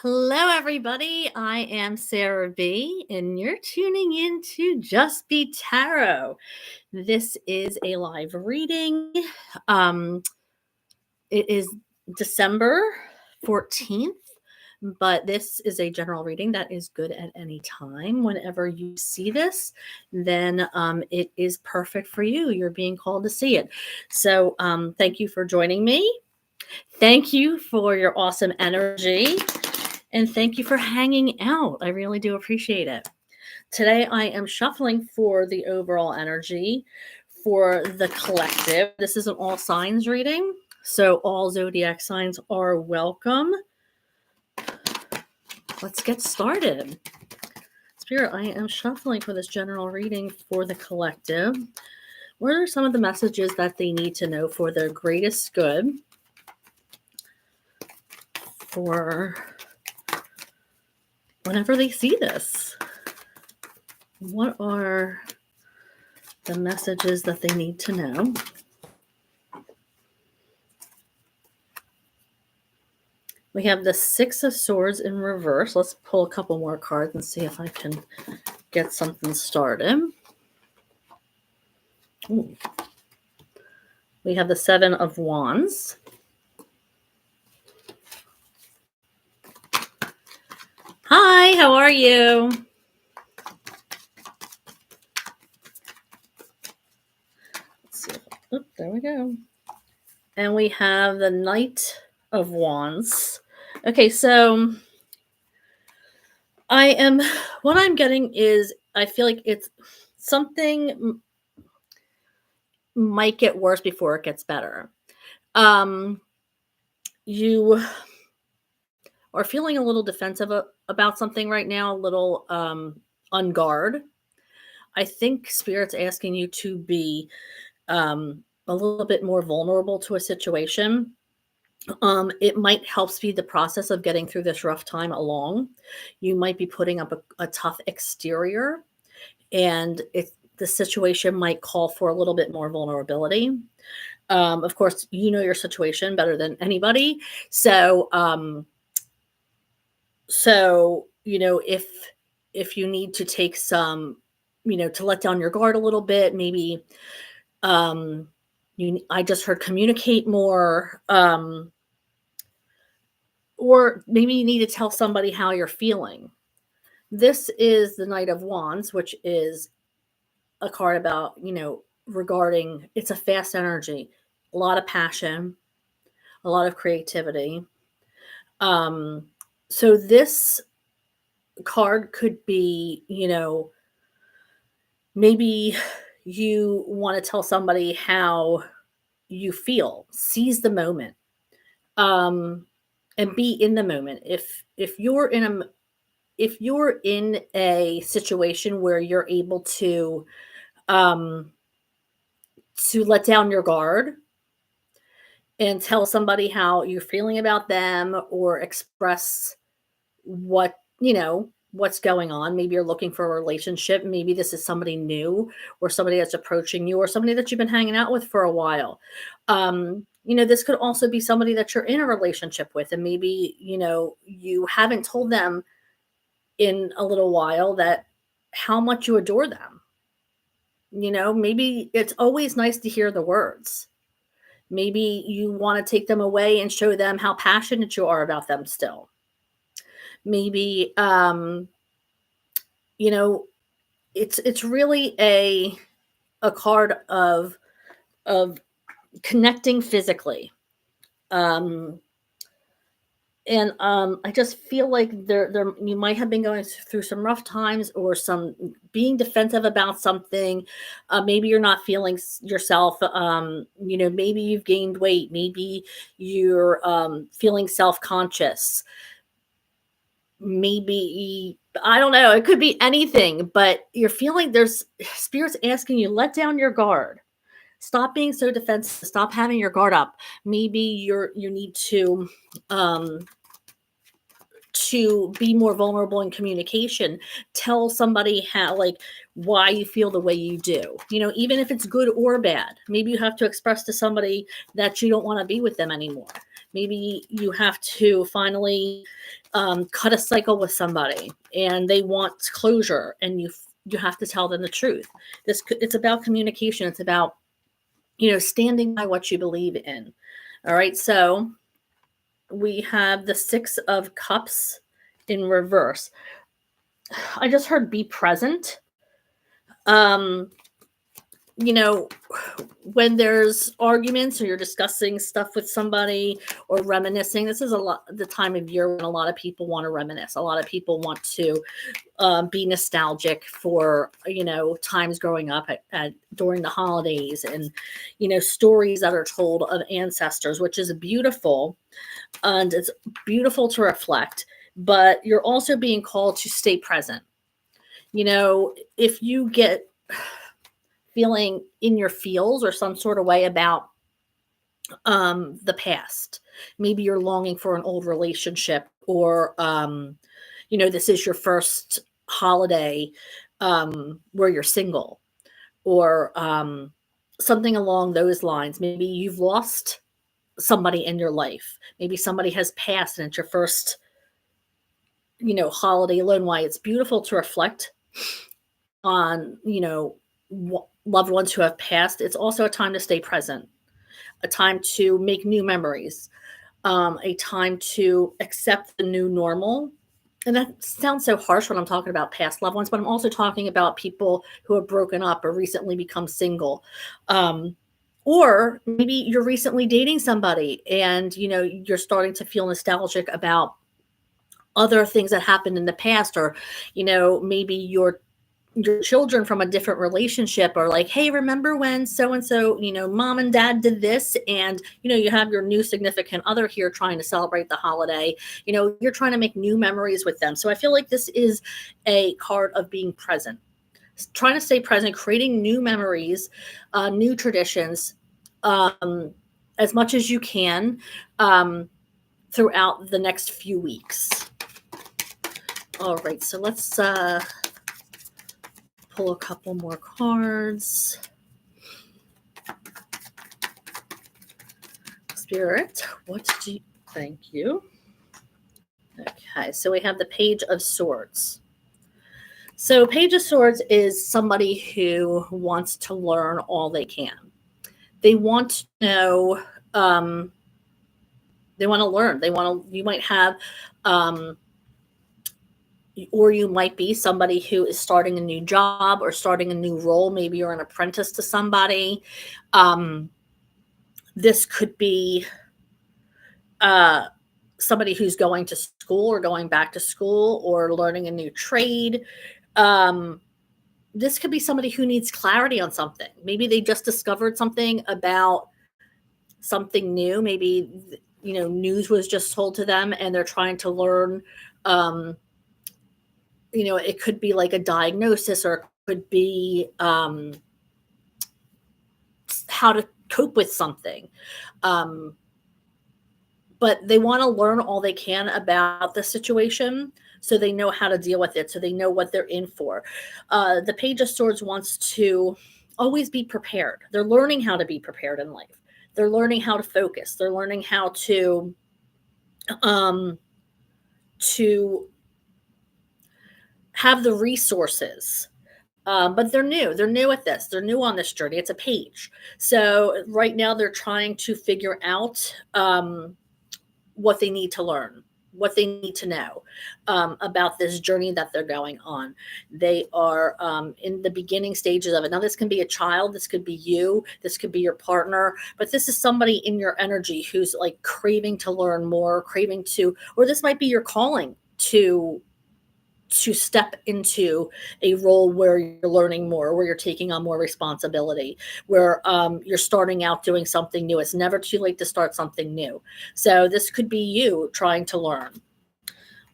Hello, everybody. I am Sarah B, and you're tuning in to Just Be Tarot. This is a live reading. Um, it is December 14th, but this is a general reading that is good at any time. Whenever you see this, then it is perfect for you. You're being called to see it. So thank you for joining me. Thank you for your awesome energy. And thank you for hanging out. I really do appreciate it. Today, I am shuffling for the overall energy for the collective. This is an all signs reading, so all zodiac signs are welcome. Let's get started. Spirit, I am shuffling for this general reading for the collective. What are some of the messages that they need to know for their greatest good for whenever they see this? What are the messages that they need to know? We have the Six of Swords in reverse. Let's pull a couple more cards and see if I can get something started. Ooh. We have the Seven of Wands. Hi, how are you? Let's see. There we go. And we have the Knight of Wands. Okay, so what I'm getting is I feel like it's something might get worse before it gets better. You are feeling a little defensive about something right now, a little on guard. I think Spirit's asking you to be a little bit more vulnerable to a situation. It might help speed the process of getting through this rough time along. You might be putting up a tough exterior, and the situation might call for a little bit more vulnerability. Of course, you know your situation better than anybody. So if you need to take some, to let down your guard a little bit, maybe I just heard communicate more, or maybe you need to tell somebody how you're feeling. This is the Knight of Wands, which is a card about, regarding, it's a fast energy, a lot of passion, a lot of creativity. So this card could be, maybe you want to tell somebody how you feel. Seize the moment, and be in the moment. If you're in a situation where you're able to let down your guard and tell somebody how you're feeling about them, or express what's going on. Maybe you're looking for a relationship. Maybe this is somebody new, or somebody that's approaching you, or somebody that you've been hanging out with for a while. This could also be somebody that you're in a relationship with, and maybe, you haven't told them in a little while that how much you adore them. Maybe it's always nice to hear the words. Maybe you want to take them away and show them how passionate you are about them still. Maybe, it's really a card of connecting physically. And I just feel like there you might have been going through some rough times, or some being defensive about something. Maybe you're not feeling yourself. Maybe you've gained weight. Maybe you're feeling self-conscious. Maybe, I don't know, it could be anything, but you're feeling there's Spirit's asking you, let down your guard. Stop being so defensive. Stop having your guard up. Maybe you need to be more vulnerable in communication. Tell somebody why you feel the way you do. Even if it's good or bad. Maybe you have to express to somebody that you don't want to be with them anymore. Maybe you have to finally cut a cycle with somebody and they want closure, and you have to tell them the truth. It's about communication. It's about, standing by what you believe in. All right. So we have the Six of Cups in reverse. I just heard be present. Um, you know, when there's arguments or you're discussing stuff with somebody or reminiscing, this is a lot the time of year when a lot of people want to reminisce. A lot of people want to be nostalgic for, times growing up during the holidays, and, stories that are told of ancestors, which is beautiful. And it's beautiful to reflect, but you're also being called to stay present. If you get feeling in your feels or some sort of way about the past, maybe you're longing for an old relationship, or this is your first holiday where you're single, or something along those lines. Maybe you've lost somebody in your life. Maybe somebody has passed and it's your first, holiday alone. Why it's beautiful to reflect on, loved ones who have passed. It's also a time to stay present, a time to make new memories, a time to accept the new normal. And that sounds so harsh when I'm talking about past loved ones, but I'm also talking about people who have broken up or recently become single. Or maybe you're recently dating somebody and, you're starting to feel nostalgic about other things that happened in the past, or, maybe your children from a different relationship are like, hey, remember when so and so, mom and dad did this, and you have your new significant other here trying to celebrate the holiday. You're trying to make new memories with them. So I feel like this is a card of being present, trying to stay present, creating new memories, new traditions, as much as you can, throughout the next few weeks. All right, so let's pull a couple more cards. Spirit, what do you, thank you. Okay, so we have the Page of Swords. So Page of Swords is somebody who wants to learn all they can. They want to know, they want to learn. You might have, or you might be somebody who is starting a new job or starting a new role. Maybe you're an apprentice to somebody. This could be somebody who's going to school or going back to school or learning a new trade. This could be somebody who needs clarity on something. Maybe they just discovered something about something new. Maybe, news was just told to them and they're trying to learn. It could be like a diagnosis, or it could be how to cope with something. But they want to learn all they can about the situation so they know how to deal with it, so they know what they're in for. The Page of Swords wants to always be prepared. They're learning how to be prepared in life. They're learning how to focus. They're learning how to have the resources. But they're new. They're new at this. They're new on this journey. It's a page. So right now they're trying to figure out what they need to learn, what they need to know about this journey that they're going on. They are in the beginning stages of it. Now, this can be a child, this could be you, this could be your partner, but this is somebody in your energy who's like craving to learn more, craving to, or this might be your calling to step into a role where you're learning more, where you're taking on more responsibility, where you're starting out doing something new. It's never too late to start something new. So this could be you trying to learn.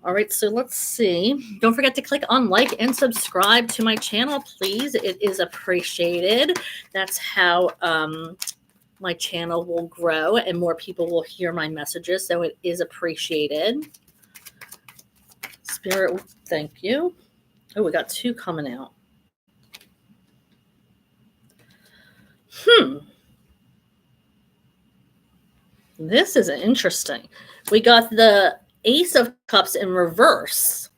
All right, so let's see. Don't forget to click on like and subscribe to my channel, please. It is appreciated. That's how my channel will grow and more people will hear my messages. So it is appreciated. Spirit, thank you. Oh, we got two coming out. This is interesting. We got the Ace of Cups in reverse.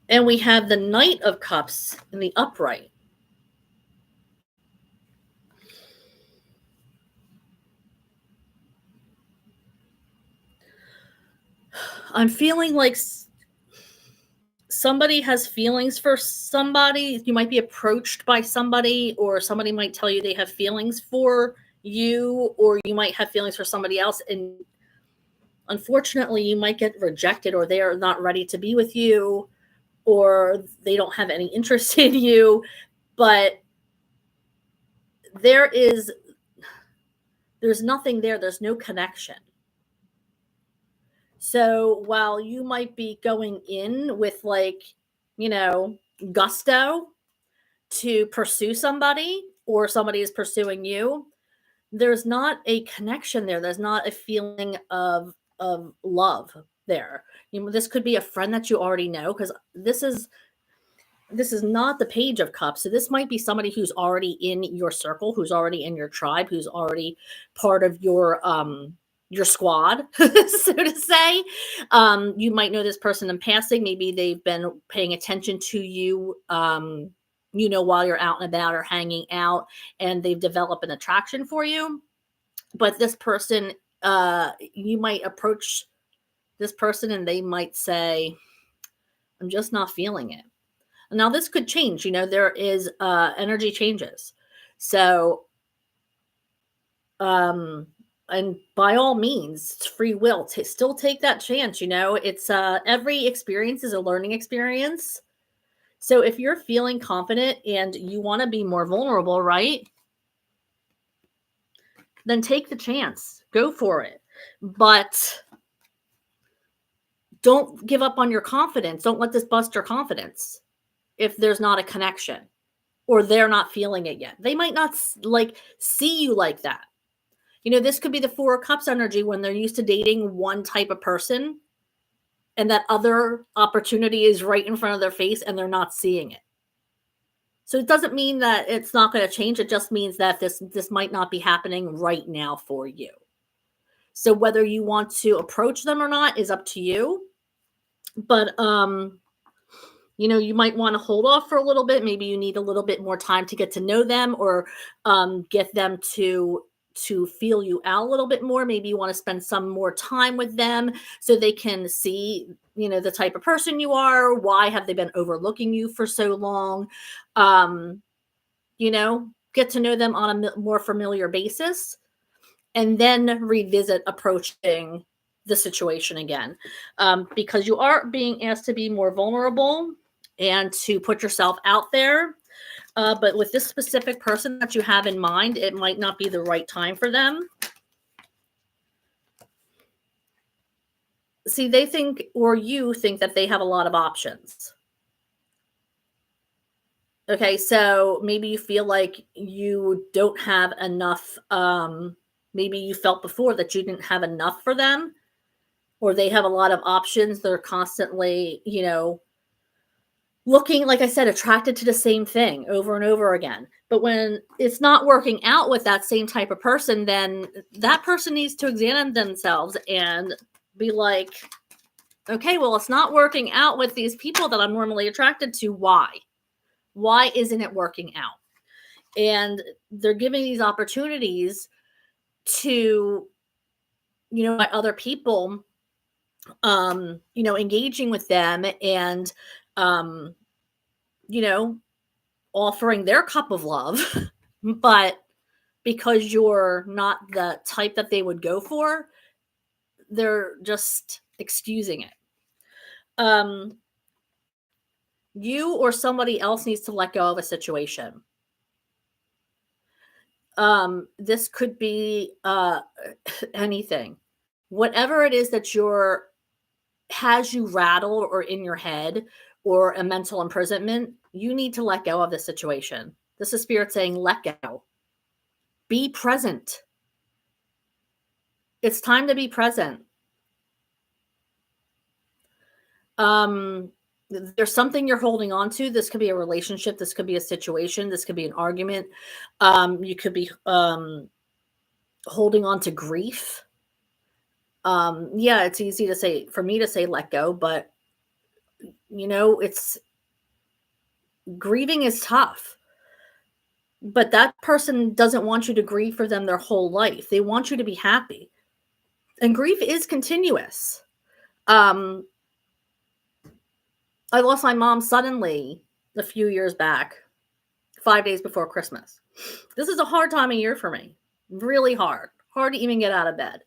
And we have the Knight of Cups in the upright. I'm feeling like somebody has feelings for somebody. You might be approached by somebody, or somebody might tell you they have feelings for you, or you might have feelings for somebody else. And unfortunately, you might get rejected, or they are not ready to be with you, or they don't have any interest in you. But there's nothing there. There's no connection. So while you might be going in with, like, gusto to pursue somebody, or somebody is pursuing you, there's not a connection there. There's not a feeling of love there. This could be a friend that you already know, because this is not the Page of Cups. So this might be somebody who's already in your circle, who's already in your tribe, who's already part of your squad, so to say. You might know this person in passing. Maybe they've been paying attention to you, while you're out and about or hanging out, and they've developed an attraction for you. But this person, you might approach this person and they might say, I'm just not feeling it. Now, this could change. There is energy changes. So, and by all means, it's free will to still take that chance. It's every experience is a learning experience. So if you're feeling confident and you want to be more vulnerable, right? Then take the chance. Go for it. But don't give up on your confidence. Don't let this bust your confidence if there's not a connection, or they're not feeling it yet. They might not see you like that. This could be the Four of Cups energy, when they're used to dating one type of person and that other opportunity is right in front of their face and they're not seeing it. So it doesn't mean that it's not going to change. It just means that this might not be happening right now for you. So whether you want to approach them or not is up to you. But you might want to hold off for a little bit. Maybe you need a little bit more time to get to know them, or get them to feel you out a little bit more. Maybe you want to spend some more time with them so they can see, the type of person you are. Why have they been overlooking you for so long? Get to know them on a more familiar basis, and then revisit approaching the situation again, because you are being asked to be more vulnerable and to put yourself out there. But with this specific person that you have in mind, it might not be the right time for them. See, they think, or you think, that they have a lot of options. Okay, so maybe you feel like you don't have enough. Maybe you felt before that you didn't have enough for them, or they have a lot of options. They're constantly, looking, like I said, attracted to the same thing over and over again. But when it's not working out with that same type of person, then that person needs to examine themselves and be like, okay, well, it's not working out with these people that I'm normally attracted to. Why? Why isn't it working out? And they're giving these opportunities to, by other people, engaging with them, and, offering their cup of love. But because you're not the type that they would go for, they're just excusing it. You or somebody else needs to let go of a situation. This could be anything. Whatever it is that has you rattled, or in your head, or a mental imprisonment, you need to let go of the situation. This is Spirit saying, let go. Be present. It's time to be present. There's something you're holding on to. This could be a relationship. This could be a situation. This could be an argument. You could be holding on to grief. Yeah, it's easy to say, for me to say let go, but it's grieving is tough. But that person doesn't want you to grieve for them their whole life. They want you to be happy. And grief is continuous. I lost my mom suddenly a few years back, 5 days before Christmas. This is a hard time of year for me. Really hard. Hard to even get out of bed.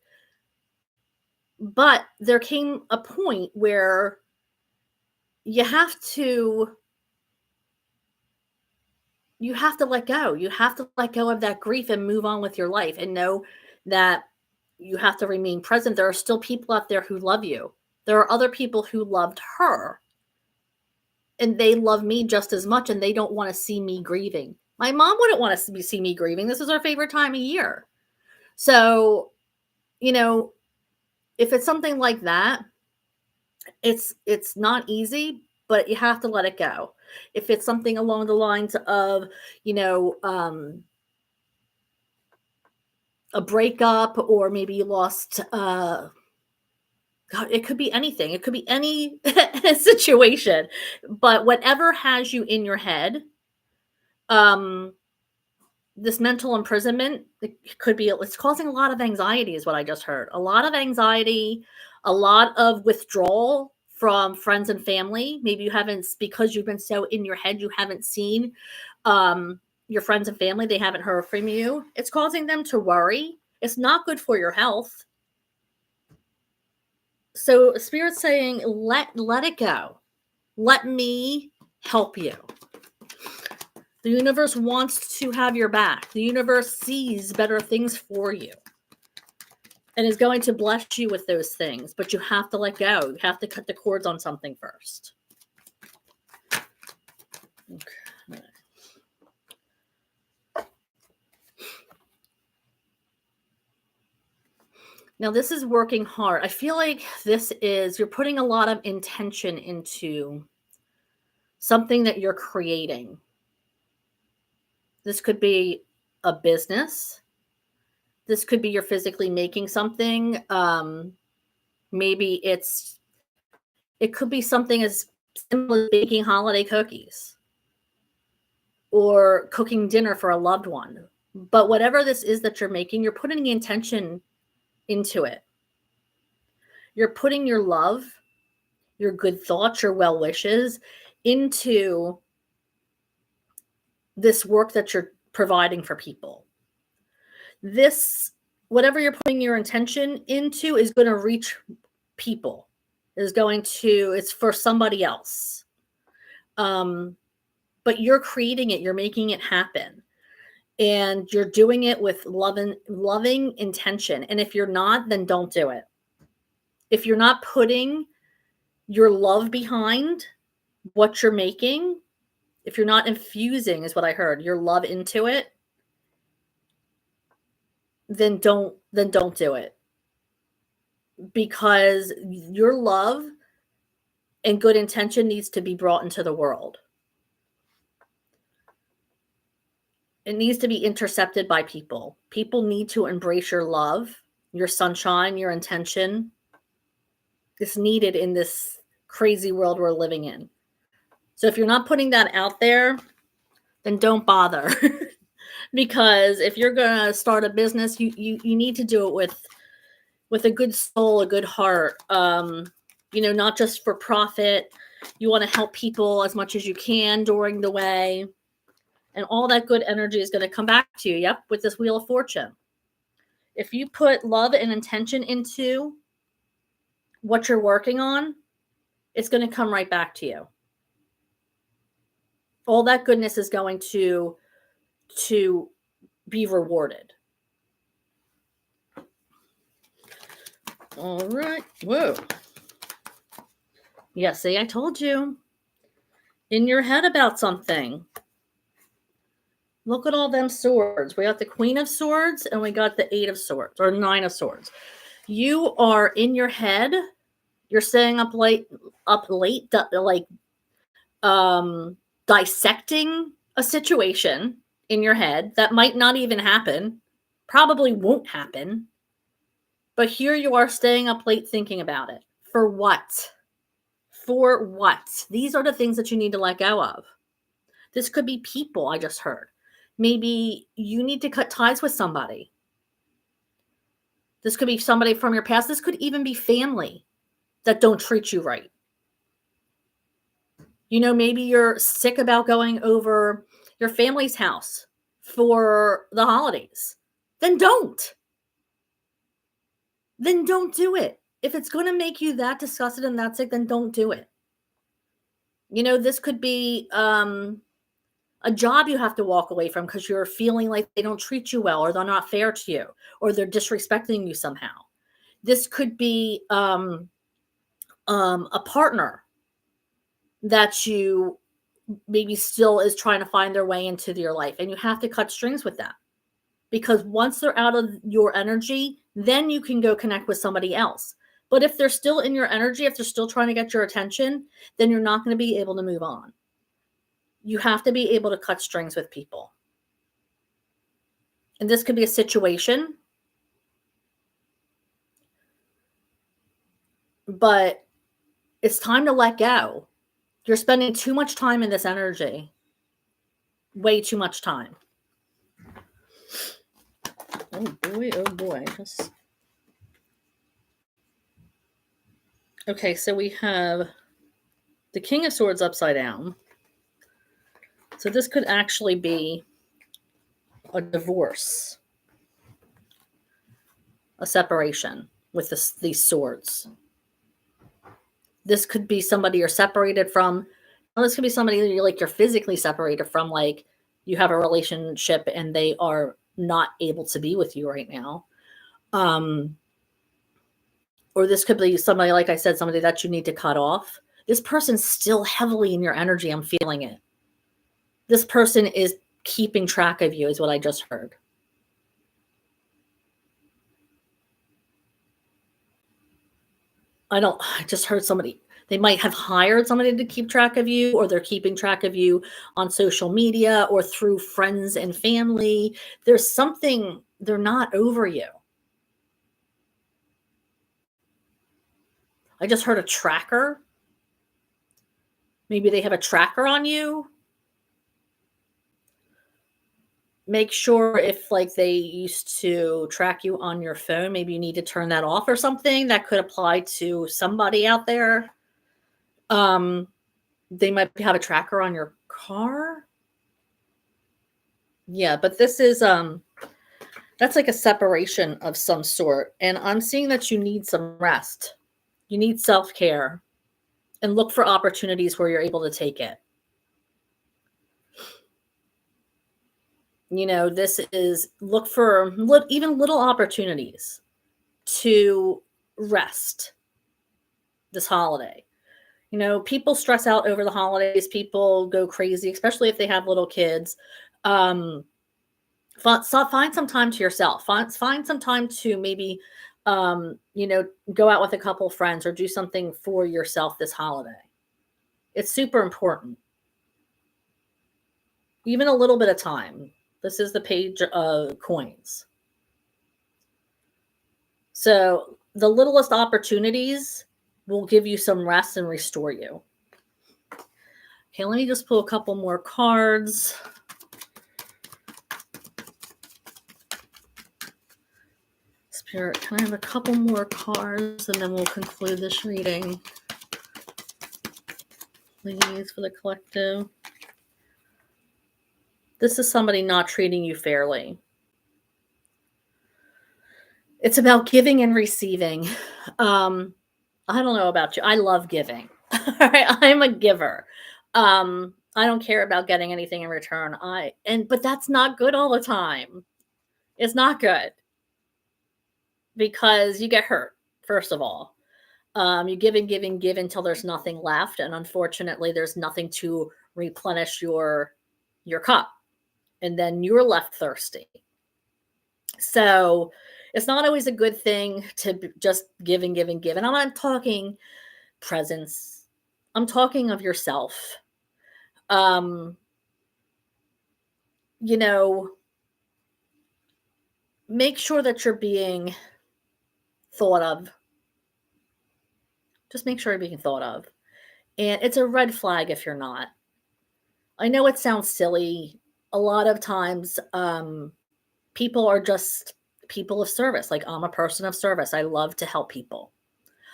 But there came a point where you have to let go. You have to let go of that grief and move on with your life and know that you have to remain present. There are still people out there who love you. There are other people who loved her, and they love me just as much, and they don't want to see me grieving. My mom wouldn't want to see me grieving. This is her favorite time of year. So, if it's something like that, it's not easy, but you have to let it go. If it's something along the lines of, a breakup, or maybe you lost, God, it could be anything. It could be any situation, but whatever has you in your head, this mental imprisonment, it's causing a lot of anxiety is what I just heard. A lot of anxiety, a lot of withdrawal from friends and family. Maybe you haven't, because you've been so in your head, you haven't seen your friends and family. They haven't heard from you. It's causing them to worry. It's not good for your health. So Spirit's saying, let it go. Let me help you. The universe wants to have your back. The universe sees better things for you and is going to bless you with those things, but you have to let go. You have to cut the cords on something first. Okay. Now, this is working hard. I feel like you're putting a lot of intention into something that you're creating. This could be a business. This could be you're physically making something. Maybe it could be something as simple as baking holiday cookies or cooking dinner for a loved one. But whatever this is that you're making, you're putting the intention into it. You're putting your love, your good thoughts, your well wishes into this work that you're providing for people. Whatever you're putting your intention into is going to reach people, it's for somebody else. But you're creating it, you're making it happen. And you're doing it with loving intention. And if you're not, then don't do it. If you're not putting your love behind what you're making, if you're not infusing, is what I heard, your love into it, then don't do it. Because your love and good intention needs to be brought into the world. It needs to be intercepted by people. People need to embrace your love, your sunshine, your intention. It's needed in this crazy world we're living in. So if you're not putting that out there, then don't bother. Because if you're going to start a business, you need to do it with a good soul, a good heart. Not just for profit. You want to help people as much as you can during the way. And all that good energy is going to come back to you. Yep, with this Wheel of Fortune. If you put love and intention into what you're working on, it's going to come right back to you. All that goodness is going to be rewarded. All right. Whoa. Yeah, see, I told you. In your head about something. Look at all them swords. We got the Queen of Swords and we got the 8 of Swords, or 9 of Swords. You are in your head. You're staying up late, like dissecting a situation in your head that might not even happen, probably won't happen, but here you are staying up late thinking about it. For what? For what? These are the things that you need to let go of. This could be people, I just heard. Maybe you need to cut ties with somebody. This could be somebody from your past. This could even be family that don't treat you right. You know, maybe you're sick about going over your family's house for the holidays. Then don't. Then don't do it. If it's going to make you that disgusted and that sick, then don't do it. You know, this could be a job you have to walk away from because you're feeling like they don't treat you well or they're not fair to you or they're disrespecting you somehow. This could be a partner that you maybe still is trying to find their way into your life, and you have to cut strings with that, because once they're out of your energy, then you can go connect with somebody else. But if they're still in your energy, if they're still trying to get your attention, then you're not going to be able to move on. You have to be able to cut strings with people. And this could be a situation, but it's time to let go. You're spending too much time in this energy. Way too much time. Oh boy, oh boy. Okay, so we have the King of Swords upside down. So this could actually be a divorce, a separation with these swords. This could be somebody you're separated from. Well, this could be somebody that you're physically separated from, like you have a relationship and they are not able to be with you right now. Or this could be somebody, like I said, somebody that you need to cut off. This person's still heavily in your energy. I'm feeling it. This person is keeping track of you, is what I just heard. I just heard somebody. They might have hired somebody to keep track of you, or they're keeping track of you on social media or through friends and family. There's something, they're not over you. I just heard a tracker. Maybe they have a tracker on you. Make sure if like they used to track you on your phone, maybe you need to turn that off or something. That could apply to somebody out there. They might have a tracker on your car. Yeah, but this is that's like a separation of some sort. And I'm seeing that you need some rest. You need self-care, and look for opportunities where you're able to take it. You know, this is look for even little opportunities to rest this holiday. You know, people stress out over the holidays. People go crazy, especially if they have little kids. Find some time to yourself. Find some time to maybe, you know, go out with a couple friends or do something for yourself this holiday. It's super important. Even a little bit of time. This is the page of coins. So the littlest opportunities will give you some rest and restore you. Okay, let me just pull a couple more cards. Spirit, can I have a couple more cards and then we'll conclude this reading? Please, for the collective. This is somebody not treating you fairly. It's about giving and receiving. I don't know about you. I love giving. All right, I'm a giver. I don't care about getting anything in return. But that's not good all the time. It's not good because you get hurt, first of all. You give and give and give until there's nothing left, and unfortunately, there's nothing to replenish your cup, and then you're left thirsty. So it's not always a good thing to just give and give and give. And I'm not talking presents. I'm talking of yourself. Um, you know, make sure that you're being thought of. Just make sure you're being thought of. And it's a red flag if you're not. I know it sounds silly. A lot of times, people are just people of service. Like, I'm a person of service. I love to help people.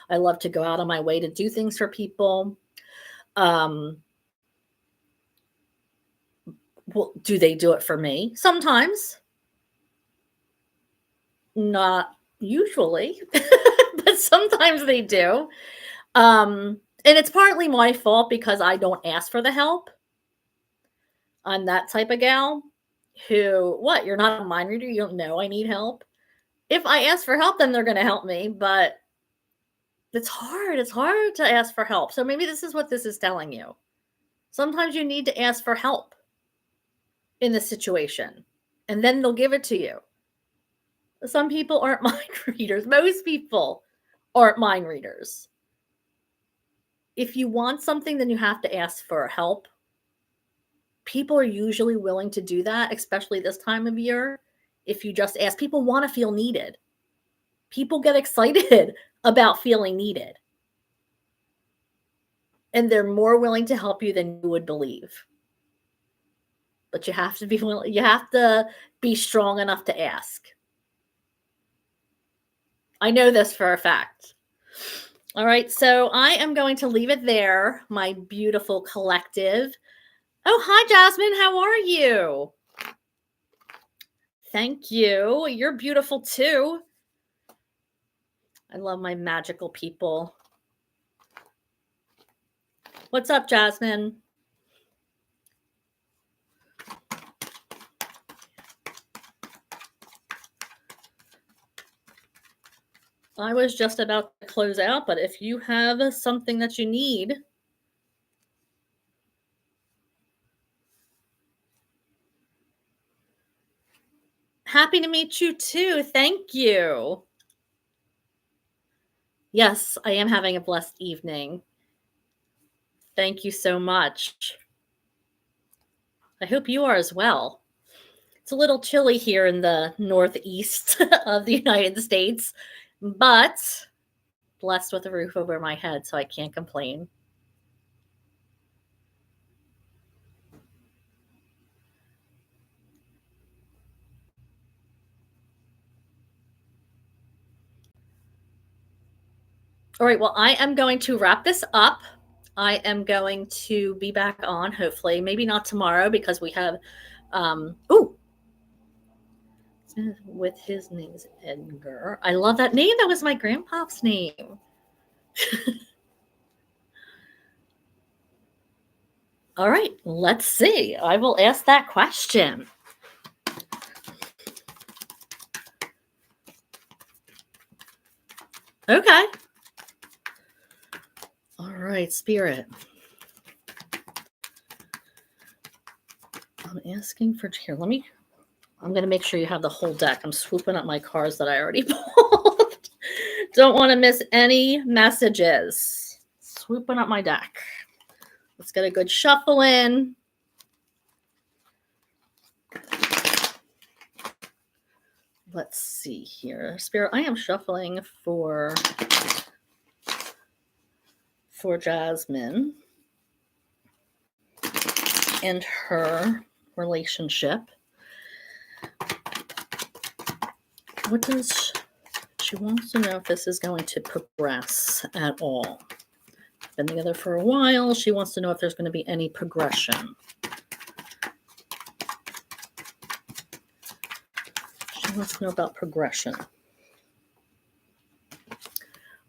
I love to go out on my way to do things for people. Um, well, do they do it for me? Sometimes, not usually, but sometimes they do. And it's partly my fault because I don't ask for the help. I'm that type of gal who, what, you're not a mind reader? You don't know I need help? If I ask for help, then they're going to help me. But it's hard. It's hard to ask for help. So maybe this is what this is telling you. Sometimes you need to ask for help in the situation, and then they'll give it to you. Some people aren't mind readers. Most people aren't mind readers. If you want something, then you have to ask for help. People are usually willing to do that, especially this time of year. If you just ask, people want to feel needed. People get excited about feeling needed. And they're more willing to help you than you would believe. But you have to be willing, you have to be strong enough to ask. I know this for a fact. All right, so I am going to leave it there, my beautiful collective. Oh, hi, Jasmine. How are you? Thank you. You're beautiful too. I love my magical people. What's up, Jasmine? I was just about to close out, but if you have something that you need, happy to meet you too. Thank you. Yes, I am having a blessed evening. Thank you so much. I hope you are as well. It's a little chilly here in the northeast of the United States, but blessed with a roof over my head, so I can't complain. All right, well, I am going to wrap this up. I am going to be back on, hopefully, maybe not tomorrow because we have, with his name is Edgar. I love that name. That was my grandpa's name. All right, let's see. I will ask that question. Okay. All right, Spirit. I'm asking for here. I'm going to make sure you have the whole deck. I'm swooping up my cards that I already pulled. Don't want to miss any messages. Swooping up my deck. Let's get a good shuffle in. Let's see here. Spirit, I am shuffling for Jasmine and her relationship. What does she wants to know if this is going to progress at all? Been together for a while. She wants to know if there's going to be any progression. She wants to know about progression.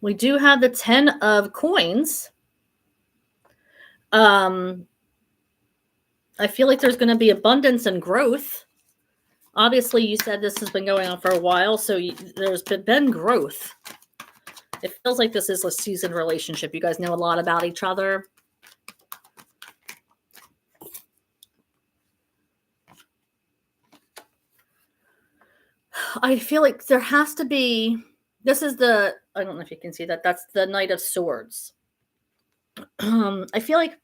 We do have the 10 of coins. I feel like there's going to be abundance and growth. Obviously, you said this has been going on for a while, so there's been growth. It feels like this is a seasoned relationship. You guys know a lot about each other. I feel like there has to be, this is the, I don't know if you can see that, that's the Knight of Swords. I feel like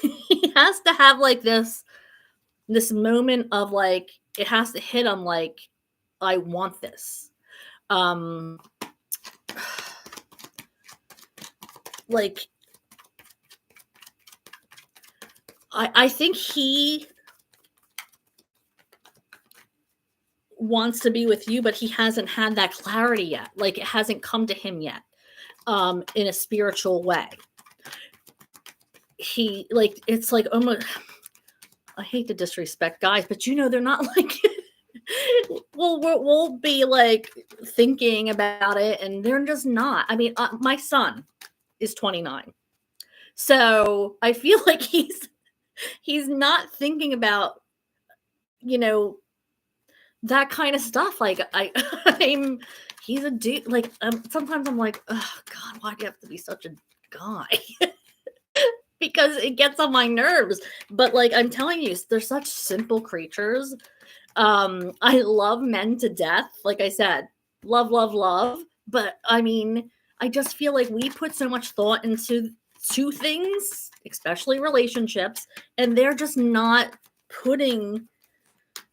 He has to have like this moment of like it has to hit him like I want this. Um like I think he wants to be with you, but he hasn't had that clarity yet. Like it hasn't come to him yet. In a spiritual way. He like it's like almost I hate to disrespect guys, but they're not like we'll be like thinking about it and they're just not. I mean, my son is 29. So I feel like he's not thinking about, you know, that kind of stuff. Like I'm he's a dude like sometimes I'm like, oh God, why do you have to be such a guy? Because it gets on my nerves. But like I'm telling you, they're such simple creatures. I love men to death. Like I said, love, love, love. But I mean, I just feel like we put so much thought into two things, especially relationships, and they're just not putting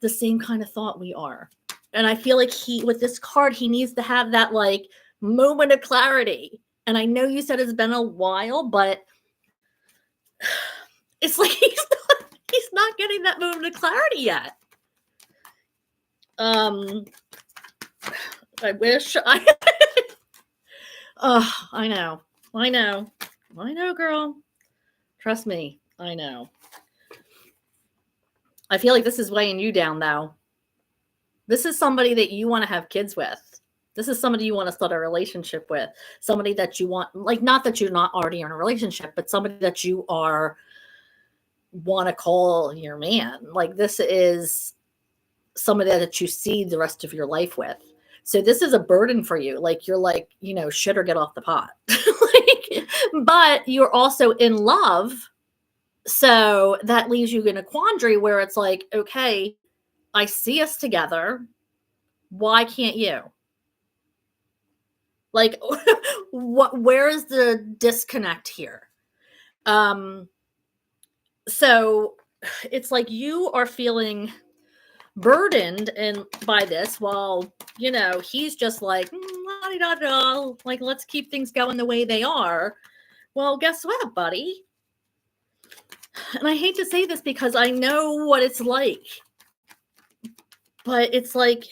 the same kind of thought we are. And I feel like with this card, he needs to have that like moment of clarity. And I know you said it's been a while, but it's like he's not getting that moment of clarity yet. I wish I oh, I know. I know. I know, girl. Trust me. I know. I feel like this is weighing you down though. This is somebody that you want to have kids with. This is somebody you want to start a relationship with. Somebody that you want, like, not that you're not already in a relationship, but somebody that you want to call your man. Like, this is somebody that you see the rest of your life with. So this is a burden for you. Like, you're like, shit or get off the pot. Like, but you're also in love. So that leaves you in a quandary where it's like, okay, I see us together. Why can't you? Like, where is the disconnect here? So it's like you are feeling burdened and by this while he's just like like let's keep things going the way they are. Well, guess what, buddy? And I hate to say this because I know what it's like, but it's like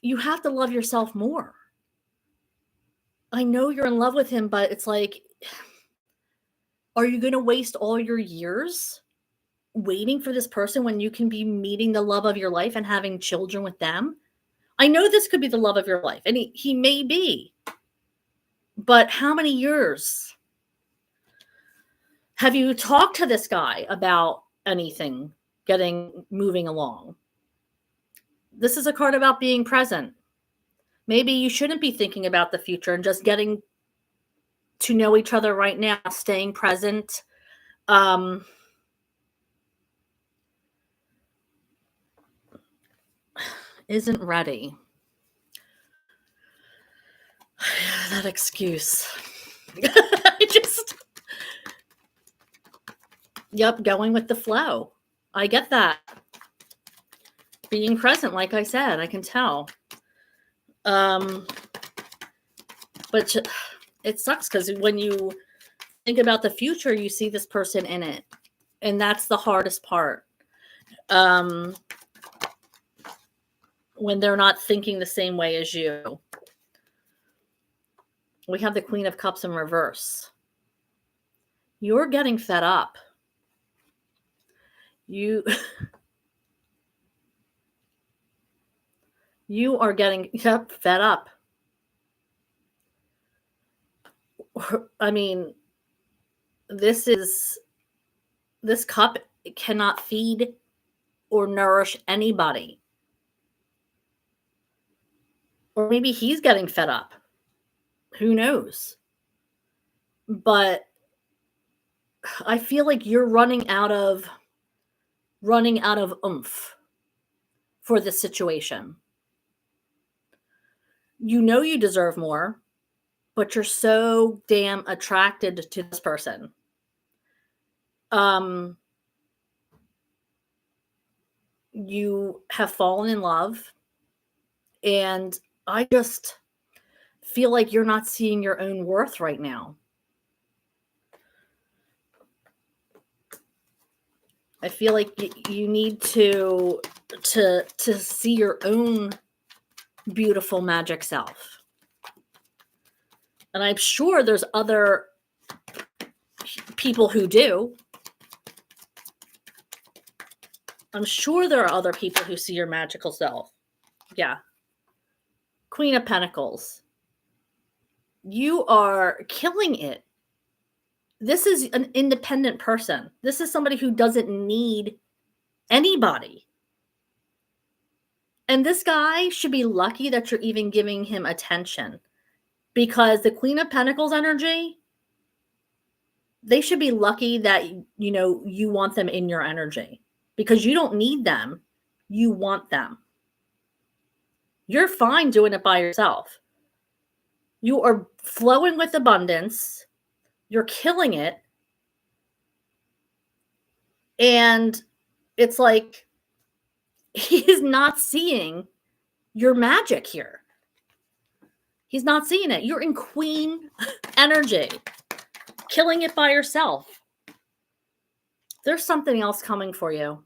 you have to love yourself more. I know you're in love with him, but it's like, are you going to waste all your years waiting for this person when you can be meeting the love of your life and having children with them? I know this could be the love of your life, and he may be, but how many years? Have you talked to this guy about anything moving along? This is a card about being present. Maybe you shouldn't be thinking about the future and just getting to know each other right now, staying present. Isn't ready. That excuse. Yep, going with the flow. I get that. Being present, like I said, I can tell. But it sucks because when you think about the future, you see this person in it. And that's the hardest part. When they're not thinking the same way as you. We have the Queen of Cups in reverse. You're getting fed up. You are getting fed up. I mean, this cup cannot feed or nourish anybody. Or maybe he's getting fed up. Who knows? But I feel like you're running out of oomph for this situation. You deserve more, but you're so damn attracted to this person. You have fallen in love, and I just feel like you're not seeing your own worth right now. I feel like you need to see your own beautiful magic self. And I'm sure there's other people who do. I'm sure there are other people who see your magical self. Yeah. Queen of Pentacles. You are killing it. This is an independent person. This is somebody who doesn't need anybody. And this guy should be lucky that you're even giving him attention, because the Queen of Pentacles energy, they should be lucky that, you know, you want them in your energy, because you don't need them. You want them. You're fine doing it by yourself. You are flowing with abundance. You're killing it. And it's like he is not seeing your magic here. He's not seeing it. You're in queen energy, killing it by yourself. There's something else coming for you.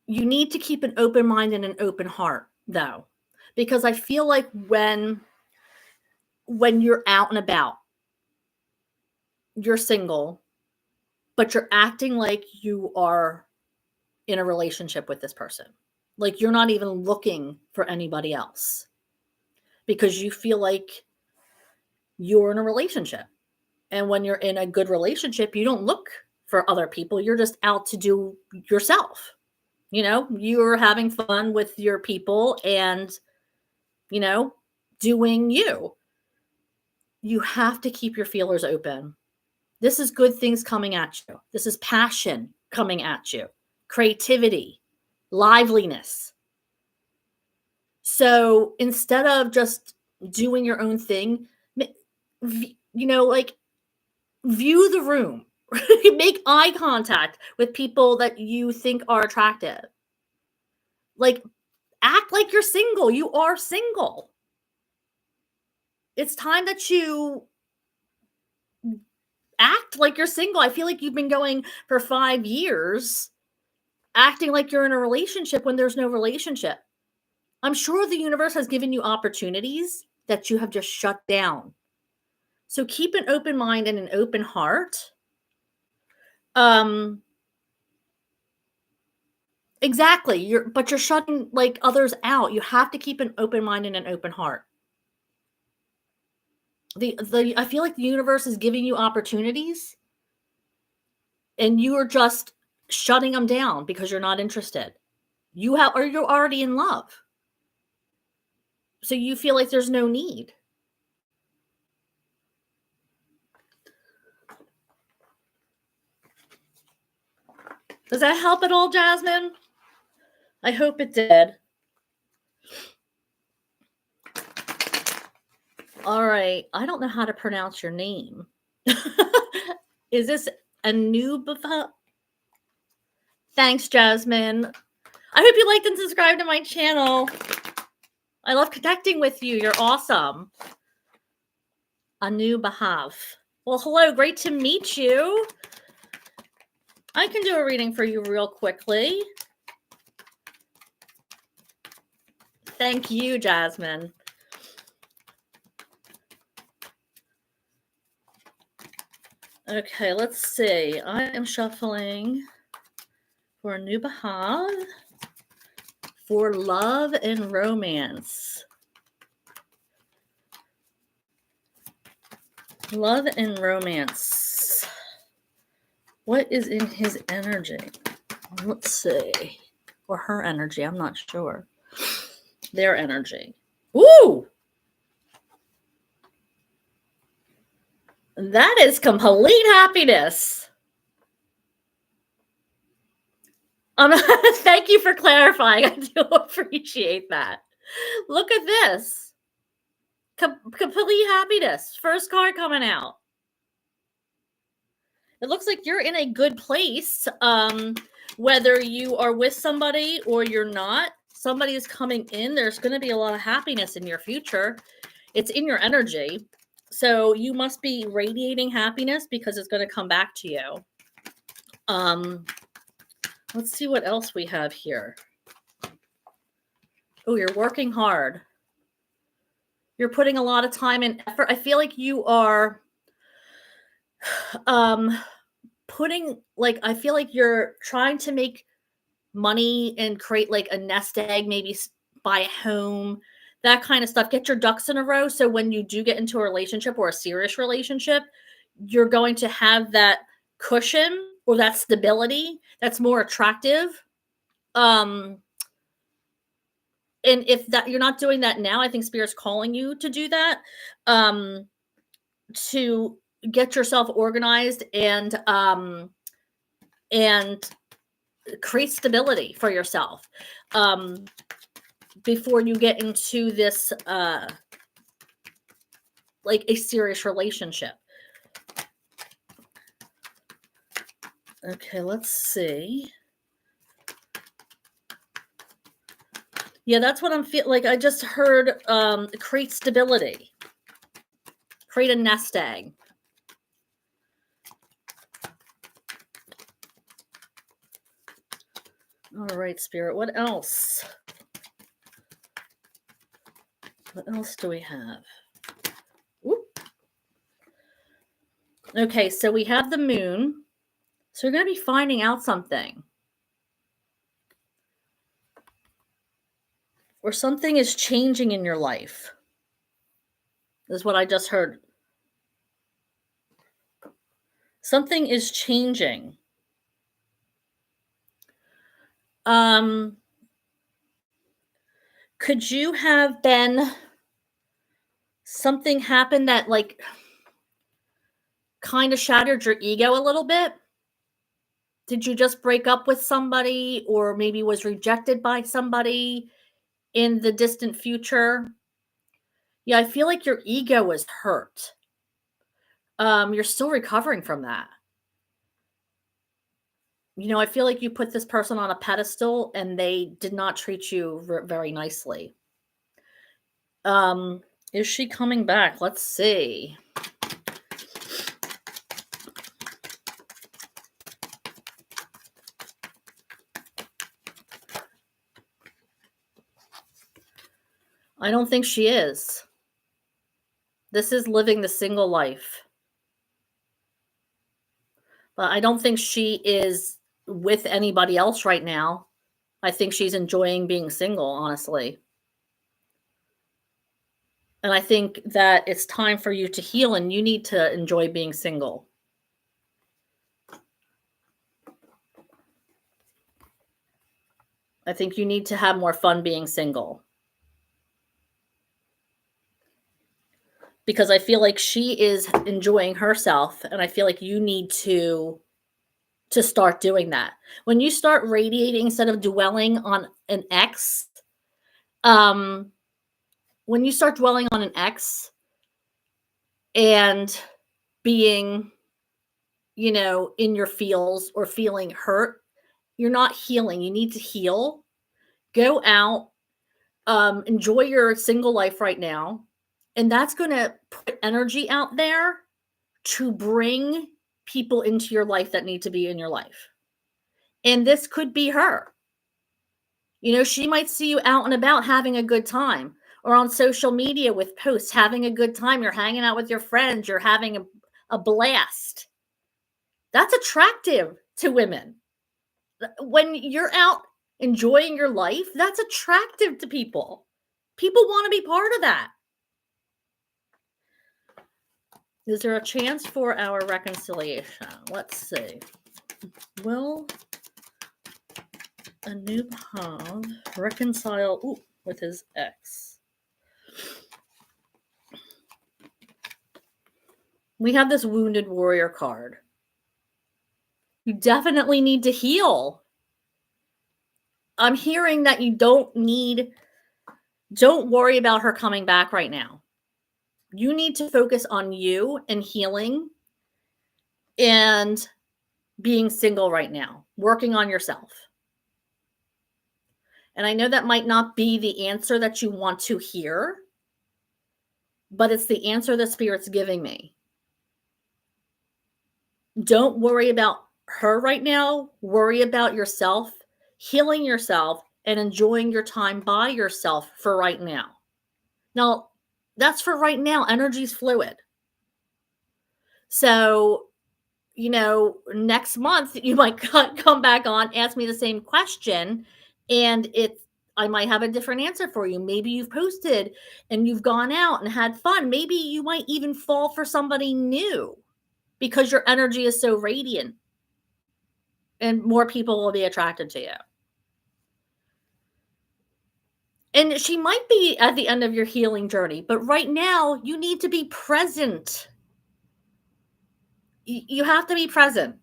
You need to keep an open mind and an open heart, though, because I feel like when you're out and about, you're single, but you're acting like you are in a relationship with this person. Like you're not even looking for anybody else, because you feel like you're in a relationship. And when you're in a good relationship, you don't look for other people. You're just out to do yourself. You know, you're having fun with your people and, you know, doing you. You have to keep your feelers open. This is good things coming at you. This is passion coming at you, creativity, liveliness. So instead of just doing your own thing, you know, like, view the room. Make eye contact with people that you think are attractive. Like, act like you're single. You are single. It's time that you act like you're single. I feel like you've been going for 5 years acting like you're in a relationship when there's no relationship. I'm sure the universe has given you opportunities that you have just shut down. So keep an open mind and an open heart. Exactly. You're shutting like others out. You have to keep an open mind and an open heart. I feel like the universe is giving you opportunities and you are just shutting them down because you're not interested. You're already in love. So you feel like there's no need. Does that help at all, Jasmine? I hope it did. All right. I don't know how to pronounce your name. Is this Anuba? Thanks, Jasmine. I hope you liked and subscribed to my channel. I love connecting with you. You're awesome. Anubahav. Well, hello. Great to meet you. I can do a reading for you real quickly. Thank you, Jasmine. Okay, let's see. I am shuffling for Anubahav for love and romance. Love and romance. What is in his energy? Let's see. Or her energy. I'm not sure. Their energy. Ooh! That is complete happiness. Thank you for clarifying. I do appreciate that. Look at this. Complete happiness. First card coming out. it looks like you're in a good place. Whether you are with somebody or you're not, somebody is coming in. There's going to be a lot of happiness in your future. It's in your energy. So you must be radiating happiness because it's going to come back to you. Let's see what else we have here. Oh, you're working hard. You're putting a lot of time and effort. I feel like you are putting, like, I feel like you're trying to make money and create like a nest egg, maybe buy a home, that kind of stuff. Get your ducks in a row. So when you do get into a relationship or a serious relationship, you're going to have that cushion or that stability that's more attractive. And if that you're not doing that now, I think Spirit's calling you to do that. To get yourself organized and create stability for yourself before you get into this like a serious relationship. Okay, let's see. Yeah, that's what I'm feeling like. I just heard create stability, create a nest egg. All right, Spirit, what else? What else do we have? Whoop. Okay, so we have the moon. So you're going to be finding out something. Or something is changing in your life. This is what I just heard. Something is changing. Could you have been something happened that like kind of shattered your ego a little bit? Did you just break up with somebody or maybe was rejected by somebody in the distant future? Yeah, I feel like your ego was hurt. You're still recovering from that. You know, I feel like you put this person on a pedestal and they did not treat you very nicely. Is she coming back? Let's see. I don't think she is. This is living the single life. But I don't think she is with anybody else right now. I think she's enjoying being single, honestly. And I think that it's time for you to heal and you need to enjoy being single. I think you need to have more fun being single. Because I feel like she is enjoying herself and I feel like you need to start doing that. When you start radiating instead of dwelling on an ex, when you start dwelling on an ex and being, you know, in your feels or feeling hurt, you're not healing. You need to heal. Go out, enjoy your single life right now. And that's going to put energy out there to bring people into your life that need to be in your life. And this could be her. You know, she might see you out and about having a good time or on social media with posts, having a good time. You're hanging out with your friends. You're having a blast. That's attractive to women. When you're out enjoying your life, that's attractive to people. People want to be part of that. Is there a chance for our reconciliation? Let's see. Will Anoop have reconcile with his ex? We have this wounded warrior card. You definitely need to heal. I'm hearing that you don't worry about her coming back right now. You need to focus on you and healing and being single right now, working on yourself. And I know that might not be the answer that you want to hear, but it's the answer the Spirit's giving me. Don't worry about her right now. Worry about yourself, healing yourself, and enjoying your time by yourself for right now. Now, that's for right now. Energy's fluid. So, next month you might come back on, ask me the same question, and I might have a different answer for you. Maybe you've posted and you've gone out and had fun. Maybe you might even fall for somebody new because your energy is so radiant and more people will be attracted to you. And she might be at the end of your healing journey, but right now you need to be present. You have to be present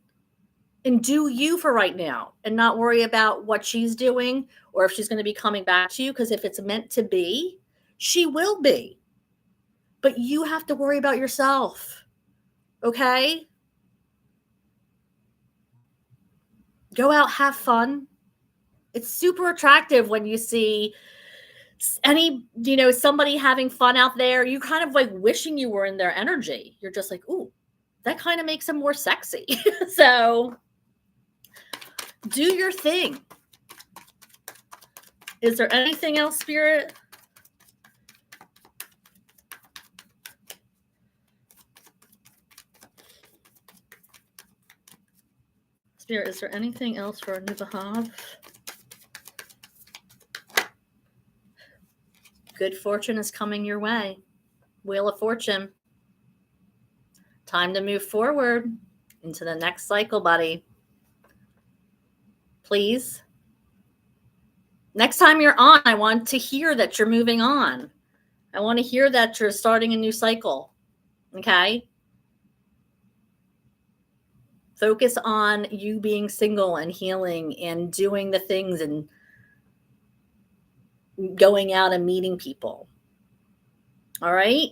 and do you for right now and not worry about what she's doing or if she's going to be coming back to you. Because if it's meant to be, she will be. But you have to worry about yourself. Okay? Go out, have fun. It's super attractive when you see somebody having fun out there. You kind of like wishing you were in their energy. You're just like, ooh, that kind of makes them more sexy. So do your thing. Is there anything else, Spirit? Spirit, is there anything else for Nubahav? Good fortune is coming your way. Wheel of Fortune. Time to move forward into the next cycle, buddy. Please. Next time you're on, I want to hear that you're moving on. I want to hear that you're starting a new cycle. Okay? Focus on you being single and healing and doing the things and going out and meeting people. All right?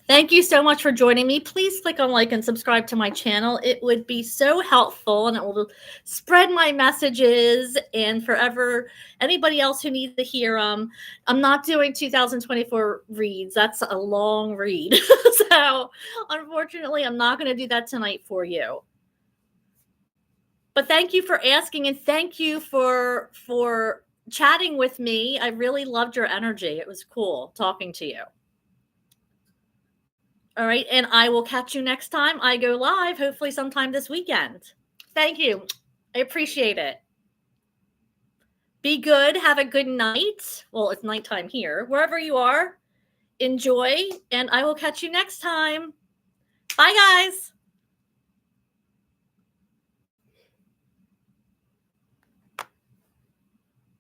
Thank you so much for joining me. Please click on like and subscribe to my channel. It would be so helpful and it will spread my messages and forever anybody else who needs to hear them. I'm not doing 2024 reads. That's a long read. So unfortunately, I'm not going to do that tonight for you. But thank you for asking and thank you for chatting with me. I really loved your energy. It was cool talking to you. All right. And I will catch you next time I go live, hopefully sometime this weekend. Thank you. I appreciate it. Be good. Have a good night. Well, it's nighttime here. Wherever you are, enjoy. And I will catch you next time. Bye, guys.